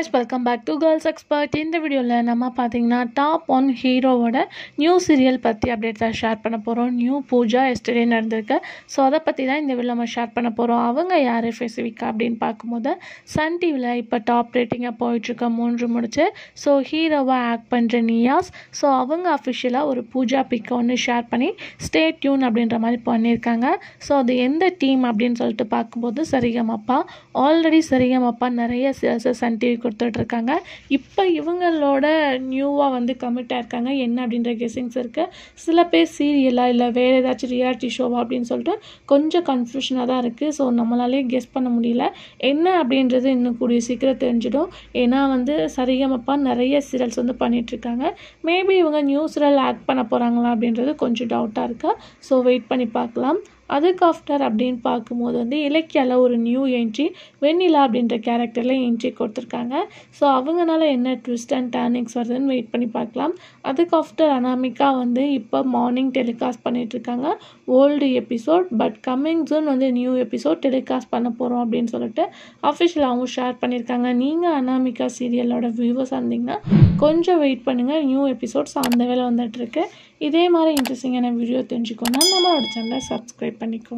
guys, welcome back to Girls Expert. இந்த வீடியோல நம்ம பாத்தீங்கன்னா டாப் 1 ஹீரோவோட நியூ சீரியல் பத்தி அப்டேட்ஸா ஷேர் பண்ண போறோம். நியூ பூஜா எஸ்டர்டே நடந்திருக்கு. சோ அத பத்தி தான் இந்த வீடியோல நம்ம ஷேர் பண்ண போறோம். அவங்க யாரு ஸ்பெசிஃபிக்கா அப்படினு பாக்கும்போது சன் டிவில இப்ப டாப் ரேட்டிங்கா போயிட்டு இருக்க 3 முடிச்சு சோ ஹீரோவா ஆக்ட் பண்ற நியாஸ் சோ அவங்க அபிஷியலா ஒரு பூஜா பிக் ஒன்னு ஷேர் பண்ணி ஸ்டே டியூன் அப்படின்ற மாதிரி பண்ணிருக்காங்க. சோ அது எந்த டீம் அப்படினு சொல்லிட்டு பாக்கும்போது சரிகமப்பா ஆல்ரெடி சரிகமப்பா நிறைய சன் டிவி கொடுத்துட்டு இருக்காங்க. இப்போ இவங்களோட நியூவா வந்து கமிட் ஆயிருக்காங்க. என்ன அப்படின்ற கெஸிங்ஸ் இருக்கு. சில பேர் சீரியலா இல்லை வேற ஏதாச்சும் ரியாலிட்டி ஷோவா அப்படின்னு சொல்லிட்டு கொஞ்சம் கன்ஃபியூஷனாக தான் இருக்கு. ஸோ நம்மளாலே கெஸ் பண்ண முடியல என்ன அப்படின்றது இன்னும் கூடிய சீக்கிரம் தெரிஞ்சிடும். ஏன்னா வந்து சரிகமப்பா நிறைய சீரியல்ஸ் வந்து பண்ணிட்டு இருக்காங்க. மேபி இவங்க நியூ சீரியல் ஆக்ட் பண்ண போறாங்களா அப்படின்றது கொஞ்சம் டவுட்டாக இருக்கா. ஸோ வெயிட் பண்ணி பார்க்கலாம். அதுக்கு ஆஃப்டர் அப்படின்னு பார்க்கும்போது வந்து இலக்கியால ஒரு நியூ என்ட்ரி வெண்ணிலா அப்படின்ற கேரக்டரில் என்ட்ரி கொடுத்துருக்காங்க. ஸோ அவங்கனால என்ன ட்விஸ்ட் அண்ட் டர்னிங்ஸ் வருதுன்னு வெயிட் பண்ணி பார்க்கலாம். அதுக்கு ஆஃப்டர் அனாமிகா வந்து இப்போ மார்னிங் டெலிகாஸ்ட் பண்ணிகிட்ருக்காங்க old episode. But coming June வந்து நியூ எபிசோட் டெலிகாஸ்ட் பண்ண போகிறோம் அப்படின்னு சொல்லிட்டு அஃபிஷியலாகவும் ஷேர் பண்ணியிருக்காங்க. நீங்கள் அனாமிகா சீரியலோட வியூவர்ஸ் இருந்தீங்கன்னா கொஞ்சம் வெயிட் பண்ணுங்கள். நியூ எபிசோட்ஸ் அந்த வேலை வந்துட்டுருக்கு. இதே மாதிரி இன்ட்ரெஸ்டிங்கான வீடியோ தெரிஞ்சுக்கணும்னா நம்மளோட சேனலை சப்ஸ்கிரைப் பண்ணிக்கோங்க.